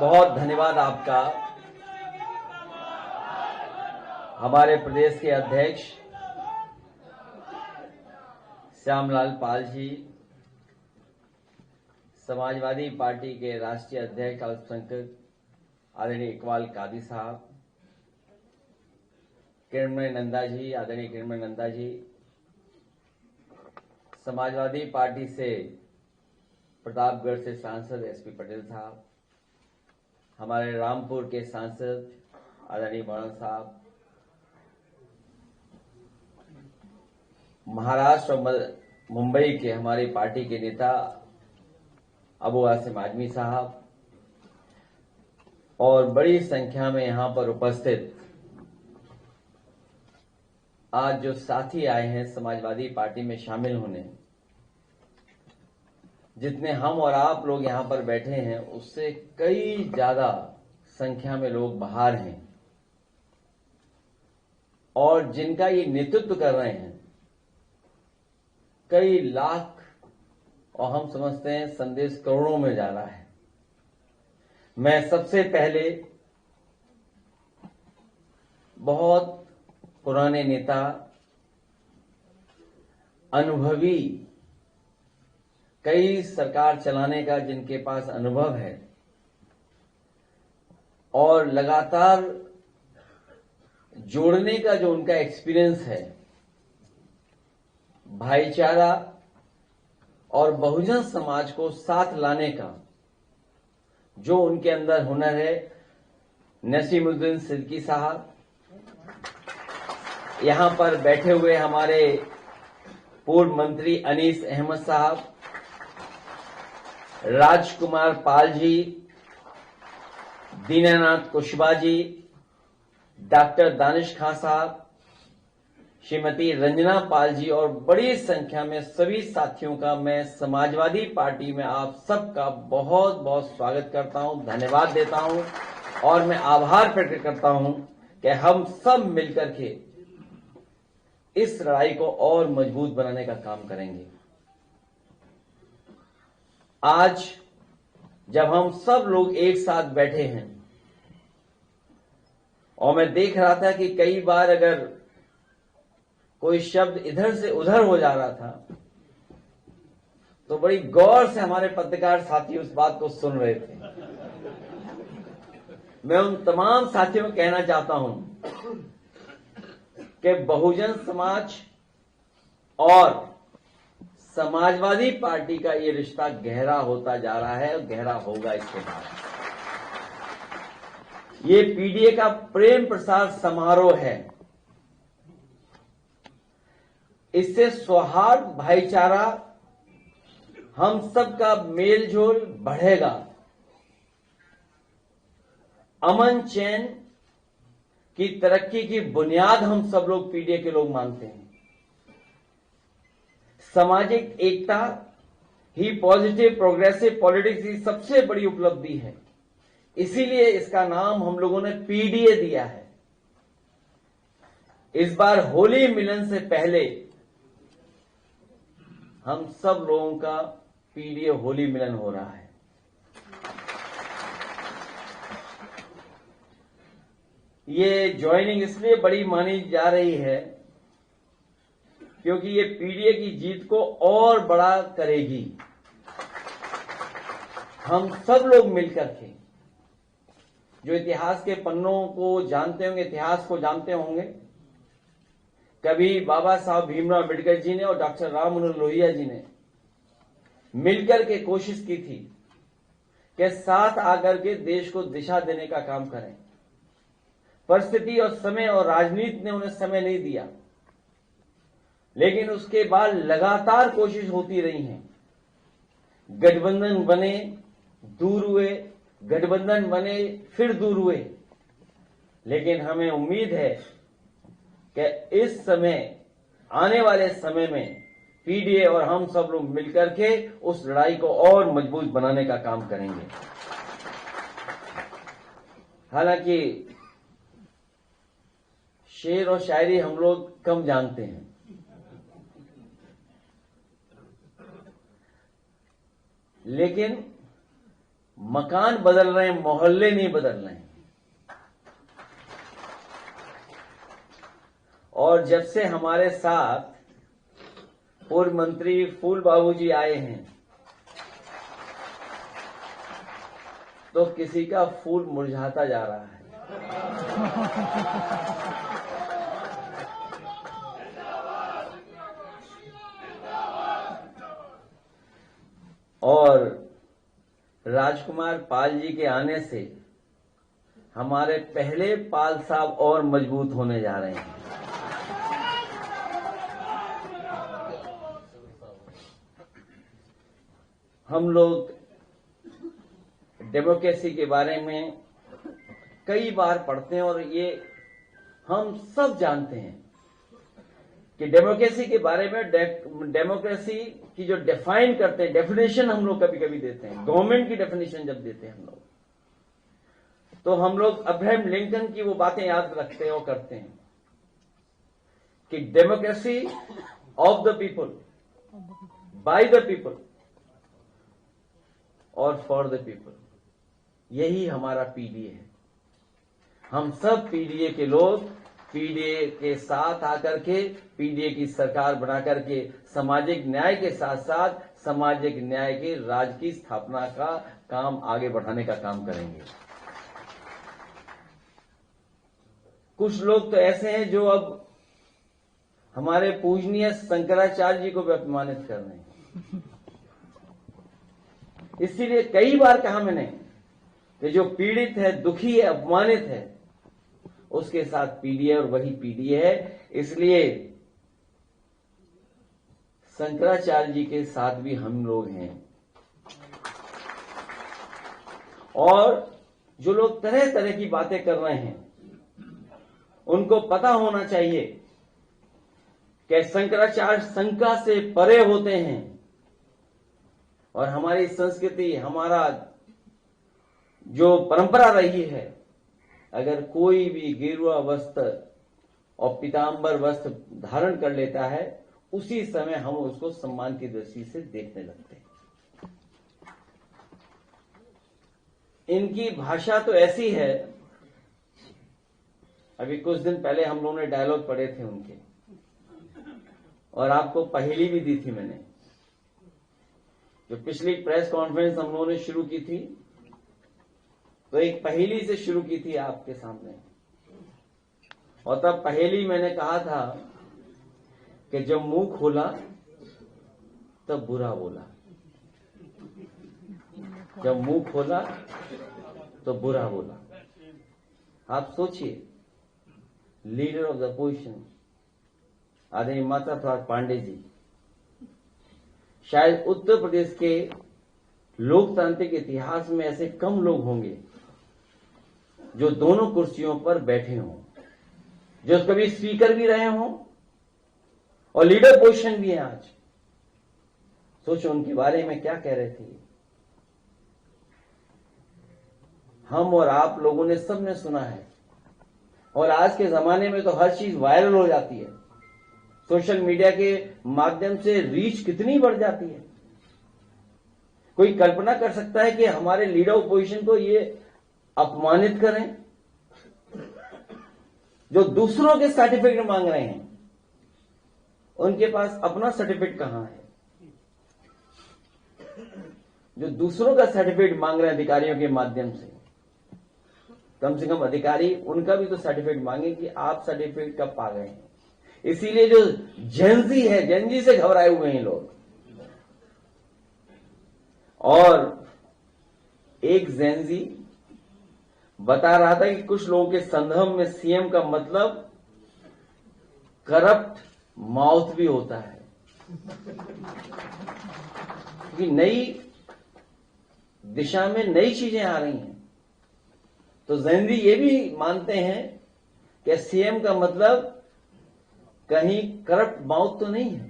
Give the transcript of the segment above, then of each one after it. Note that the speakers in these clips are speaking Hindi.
बहुत धन्यवाद आपका। हमारे प्रदेश के अध्यक्ष श्यामलाल पाल जी, समाजवादी पार्टी के राष्ट्रीय अध्यक्ष अल्पसंख्यक आदरणीय इकबाल कादी साहब, किरणमय नंदा जी, आदरणीय किरणमय नंदा जी, समाजवादी पार्टी से प्रतापगढ़ से सांसद एसपी पटेल साहब, हमारे रामपुर के सांसद आदरणीय मौलाना साहब, महाराष्ट्र और मुंबई के हमारी पार्टी के नेता अबू आसिम आजमी साहब और बड़ी संख्या में यहां पर उपस्थित आज जो साथी आए हैं समाजवादी पार्टी में शामिल होने, जितने हम और आप लोग यहां पर बैठे हैं उससे कई ज्यादा संख्या में लोग बाहर हैं और जिनका ये नेतृत्व कर रहे हैं कई लाख और हम समझते हैं संदेश करोड़ों में जा रहा है। मैं सबसे पहले बहुत पुराने नेता, अनुभवी, कई सरकार चलाने का जिनके पास अनुभव है और लगातार जोड़ने का जो उनका एक्सपीरियंस है, भाईचारा और बहुजन समाज को साथ लाने का जो उनके अंदर हुनर है, नसीमुद्दीन सिद्दीकी साहब, यहां पर बैठे हुए हमारे पूर्व मंत्री अनीस अहमद साहब, राजकुमार पाल जी, दीनानाथ कुशवाहा जी, डॉक्टर दानिश खां साहब, श्रीमती रंजना पाल जी और बड़ी संख्या में सभी साथियों का मैं समाजवादी पार्टी में आप सबका बहुत बहुत स्वागत करता हूं, धन्यवाद देता हूं और मैं आभार प्रकट करता हूं कि हम सब मिलकर के इस लड़ाई को और मजबूत बनाने का काम करेंगे। आज जब हम सब लोग एक साथ बैठे हैं और मैं देख रहा था कि कई बार अगर कोई शब्द इधर से उधर हो जा रहा था तो बड़ी गौर से हमारे पत्रकार साथी उस बात को सुन रहे थे। मैं उन तमाम साथियों को कहना चाहता हूं कि बहुजन समाज और समाजवादी पार्टी का ये रिश्ता गहरा होता जा रहा है और गहरा होगा इसके बाद। ये पीडीए का प्रेम प्रसाद समारोह है। इससे सौहार्द, भाईचारा, हम सबका मेलजोल बढ़ेगा। अमन चैन की तरक्की की बुनियाद हम सब लोग पीडीए के लोग मानते हैं। सामाजिक एकता ही पॉजिटिव प्रोग्रेसिव पॉलिटिक्स की सबसे बड़ी उपलब्धि है, इसीलिए इसका नाम हम लोगों ने पीडीए दिया है। इस बार होली मिलन से पहले हम सब लोगों का पीडीए होली मिलन हो रहा है। ये ज्वाइनिंग इसलिए बड़ी मानी जा रही है क्योंकि ये पीडीए की जीत को और बड़ा करेगी। हम सब लोग मिलकर के जो इतिहास के पन्नों को जानते होंगे, इतिहास को जानते होंगे, कभी बाबा साहब भीमराव अम्बेडकर जी ने और डॉक्टर राम मनोहर लोहिया जी ने मिलकर के कोशिश की थी कि साथ आकर के देश को दिशा देने का काम करें। परिस्थिति और समय और राजनीति ने उन्हें समय नहीं दिया, लेकिन उसके बाद लगातार कोशिश होती रही है। गठबंधन बने, दूर हुए, गठबंधन बने, फिर दूर हुए, लेकिन हमें उम्मीद है कि इस समय, आने वाले समय में पीडीए और हम सब लोग मिलकर के उस लड़ाई को और मजबूत बनाने का काम करेंगे। हालांकि शेर और शायरी हम लोग कम जानते हैं, लेकिन मकान बदल रहे हैं, मोहल्ले नहीं बदल रहे हैं। और जब से हमारे साथ पूर्व मंत्री फूल बाबू जी आए हैं तो किसी का फूल मुरझाता जा रहा है। और राजकुमार पाल जी के आने से हमारे पहले पाल साहब और मजबूत होने जा रहे हैं। हम लोग डेमोक्रेसी के बारे में कई बार पढ़ते हैं और ये हम सब जानते हैं कि डेमोक्रेसी के बारे में डेमोक्रेसी की जो डिफाइन करते हैं, डेफिनेशन हम लोग कभी कभी देते हैं, गवर्नमेंट की डेफिनेशन जब देते हैं हम लोग, तो हम लोग अब्राहम लिंकन की वो बातें याद रखते हैं और करते हैं कि democracy of the people, by the people और फॉर द पीपल, यही हमारा पीडीए है। हम सब पीडीए के लोग पीडीए के साथ आकर के पीडीए की सरकार बना करके सामाजिक न्याय के साथ साथ सामाजिक न्याय के राज की स्थापना का काम आगे बढ़ाने का काम करेंगे। कुछ लोग तो ऐसे हैं जो अब हमारे पूजनीय शंकराचार्य जी को भी अपमानित कर रहे हैं। इसीलिए कई बार कहा मैंने कि जो पीड़ित है, दुखी है, अपमानित है, उसके साथ पीडीए और वही पीडीए है। इसलिए शंकराचार्य जी के साथ भी हम लोग हैं। और जो लोग तरह तरह की बातें कर रहे हैं उनको पता होना चाहिए कि शंकराचार्य शंका से परे होते हैं और हमारी संस्कृति, हमारा जो परंपरा रही है, अगर कोई भी गेरुआ वस्त्र और पीतांबर वस्त्र धारण कर लेता है उसी समय हम उसको सम्मान की दृष्टि से देखने लगते हैं। इनकी भाषा तो ऐसी है, अभी कुछ दिन पहले हम लोगों ने डायलॉग पढ़े थे उनके और आपको पहेली भी दी थी मैंने। जो पिछली प्रेस कॉन्फ्रेंस हम लोगों ने शुरू की थी तो एक पहेली से शुरू की थी आपके सामने, और तब पहेली मैंने कहा था कि जब मुंह खोला तब बुरा बोला, जब मुंह खोला तो बुरा बोला। आप सोचिए, लीडर ऑफ द अपोजिशन आदरणीय माता प्रसाद पांडे जी शायद उत्तर प्रदेश के लोकतांत्रिक इतिहास में ऐसे कम लोग होंगे जो दोनों कुर्सियों पर बैठे हों, जो कभी स्पीकर भी रहे हों और लीडर पोजीशन भी है आज। सोचो उनके बारे में क्या कह रहे थे। हम और आप लोगों ने सबने सुना है और आज के जमाने में तो हर चीज वायरल हो जाती है। सोशल मीडिया के माध्यम से रीच कितनी बढ़ जाती है। कोई कल्पना कर सकता है कि हमारे लीडर ऑपोजिशन को ये अपमानित करें, जो दूसरों के सर्टिफिकेट मांग रहे हैं, उनके पास अपना सर्टिफिकेट कहां है। जो दूसरों का सर्टिफिकेट मांग रहे हैं अधिकारियों के माध्यम से, कम से कम अधिकारी उनका भी तो सर्टिफिकेट मांगे कि आप सर्टिफिकेट कब पा गए हैं। इसीलिए जो जेनजी है, जेनजी से घबराए हुए हैं लोग। और एक जेनजी बता रहा था कि कुछ लोगों के संदर्भ में सीएम का मतलब करप्ट माउथ भी होता है, क्योंकि नई दिशा में नई चीजें आ रही हैं। तो जेनजी ये भी मानते हैं कि सीएम का मतलब कहीं करप्ट माउथ तो नहीं है।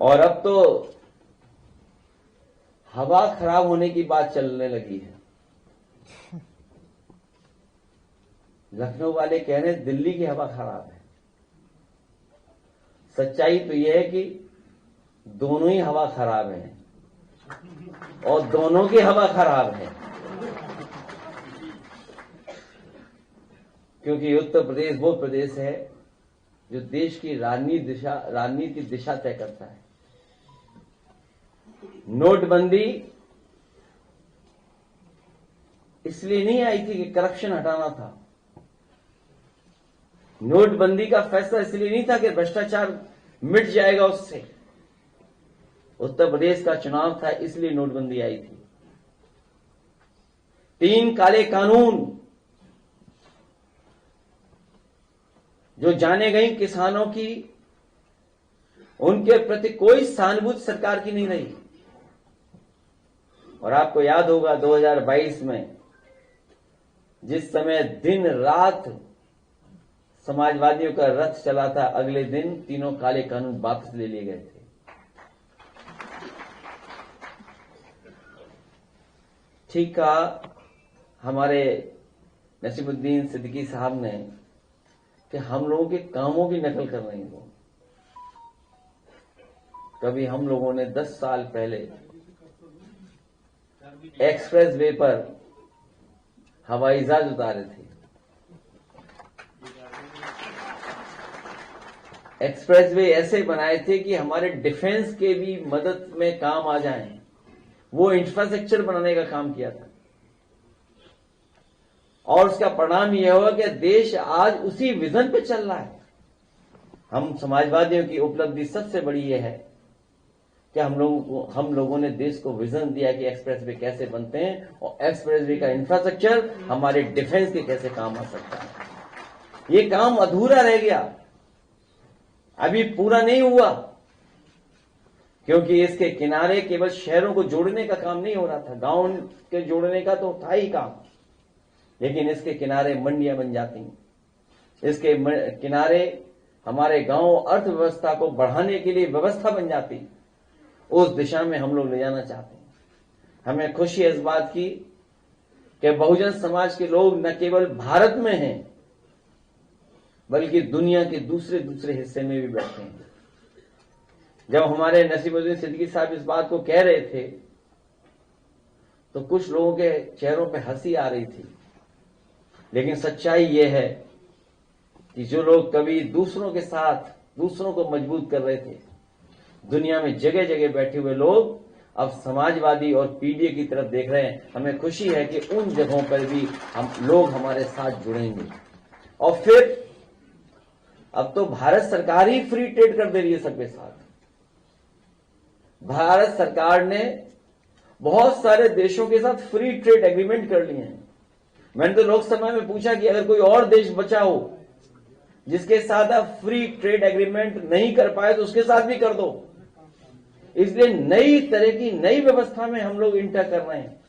और अब तो हवा खराब होने की बात चलने लगी है। लखनऊ वाले कह रहे हैं दिल्ली की हवा खराब है। सच्चाई तो यह है कि दोनों ही हवा खराब है। और दोनों की हवा खराब है, क्योंकि उत्तर प्रदेश वो प्रदेश है जो देश की राजनीतिक दिशा तय करता है। नोटबंदी इसलिए नहीं आई थी कि करप्शन हटाना था। नोटबंदी का फैसला इसलिए नहीं था कि भ्रष्टाचार मिट जाएगा उससे। उत्तर प्रदेश का चुनाव था, इसलिए नोटबंदी आई थी। 3 काले कानून जो जाने गई किसानों की, उनके प्रति कोई सहानुभूति सरकार की नहीं रही। और आपको याद होगा 2022 में जिस समय दिन रात समाजवादियों का रथ चला था, अगले दिन तीनों काले कानून वापस ले लिए गए थे। ठीक कहा हमारे नसीमुद्दीन सिद्दीकी साहब ने कि हम लोगों के कामों की नकल कर रहे हैं। कभी हम लोगों ने 10 साल पहले एक्सप्रेस वे पर हवाई जहाज उतारे थे। एक्सप्रेस वे ऐसे बनाए थे कि हमारे डिफेंस के भी मदद में काम आ जाएं। वो इंफ्रास्ट्रक्चर बनाने का काम किया था, और उसका परिणाम यह हुआ कि देश आज उसी विजन पे चल रहा है। हम समाजवादियों की उपलब्धि सबसे बड़ी यह है कि हम लोगों ने देश को विजन दिया कि एक्सप्रेस वे कैसे बनते हैं, और एक्सप्रेस वे का इंफ्रास्ट्रक्चर हमारे डिफेंस के कैसे काम आ सकता है। ये काम अधूरा रह गया, अभी पूरा नहीं हुआ, क्योंकि इसके किनारे केवल शहरों को जोड़ने का काम नहीं हो रहा था। गांव के जोड़ने का तो था ही काम, लेकिन इसके किनारे मंडियां बन जाती, इसके किनारे हमारे गांव अर्थव्यवस्था को बढ़ाने के लिए व्यवस्था बन जाती। उस दिशा में हम लोग ले जाना चाहते हैं। हमें खुशी है इस बात की कि बहुजन समाज के लोग न केवल भारत में हैं, बल्कि दुनिया के दूसरे हिस्से में भी बैठे हैं। जब हमारे नसीमुद्दीन सिद्दीकी साहब इस बात को कह रहे थे तो कुछ लोगों के चेहरों पे हंसी आ रही थी, लेकिन सच्चाई यह है कि जो लोग कभी दूसरों के साथ दूसरों को मजबूत कर रहे थे, दुनिया में जगह जगह बैठे हुए लोग अब समाजवादी और पीडीए की तरफ देख रहे हैं। हमें खुशी है कि उन जगहों पर भी लोग हमारे साथ जुड़ेंगे। और फिर अब तो भारत सरकार ही फ्री ट्रेड कर दे रही है सबके साथ। भारत सरकार ने बहुत सारे देशों के साथ फ्री ट्रेड एग्रीमेंट कर लिए हैं। मैंने तो लोकसभा में पूछा कि अगर कोई और देश बचा हो जिसके साथ आप फ्री ट्रेड एग्रीमेंट नहीं कर पाए तो उसके साथ भी कर दो। इसलिए नई तरह की नई व्यवस्था में हम लोग इंटर कर रहे हैं।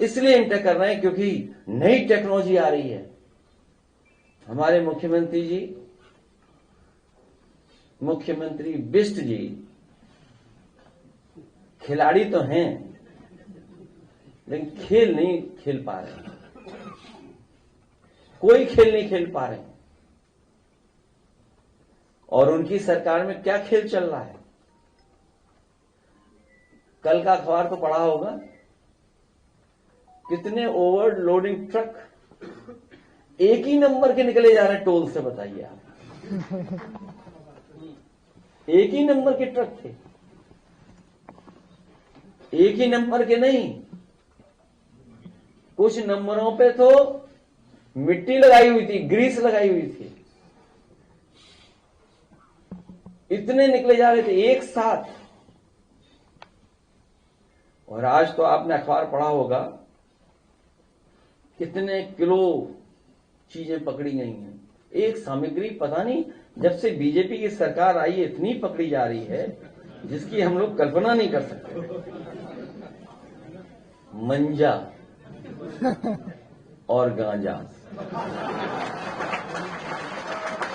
इसलिए इंटर कर रहे हैं क्योंकि नई टेक्नोलॉजी आ रही है। हमारे मुख्यमंत्री बिष्ट जी खिलाड़ी तो हैं, लेकिन खेल नहीं खेल पा रहे, कोई खेल नहीं खेल पा रहे। और उनकी सरकार में क्या खेल चल रहा है? कल का अखबार तो पढ़ा होगा, कितने ओवरलोडिंग ट्रक एक ही नंबर के निकले जा रहे हैं टोल से, बताइए आप। एक ही नंबर के ट्रक थे, एक ही नंबर के नहीं, कुछ नंबरों पे तो मिट्टी लगाई हुई थी, ग्रीस लगाई हुई थी। इतने निकले जा रहे थे एक साथ। और आज तो आपने अखबार पढ़ा होगा, कितने किलो चीजें पकड़ी गई हैं। एक सामग्री पता नहीं, जब से बीजेपी की सरकार आई है इतनी पकड़ी जा रही है जिसकी हम लोग कल्पना नहीं कर सकते। मंजा और गांजा,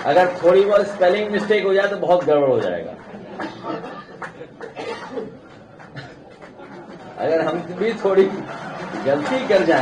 अगर थोड़ी बहुत स्पेलिंग मिस्टेक हो जाए तो बहुत गड़बड़ हो जाएगा। अगर हम भी थोड़ी गलती कर जाए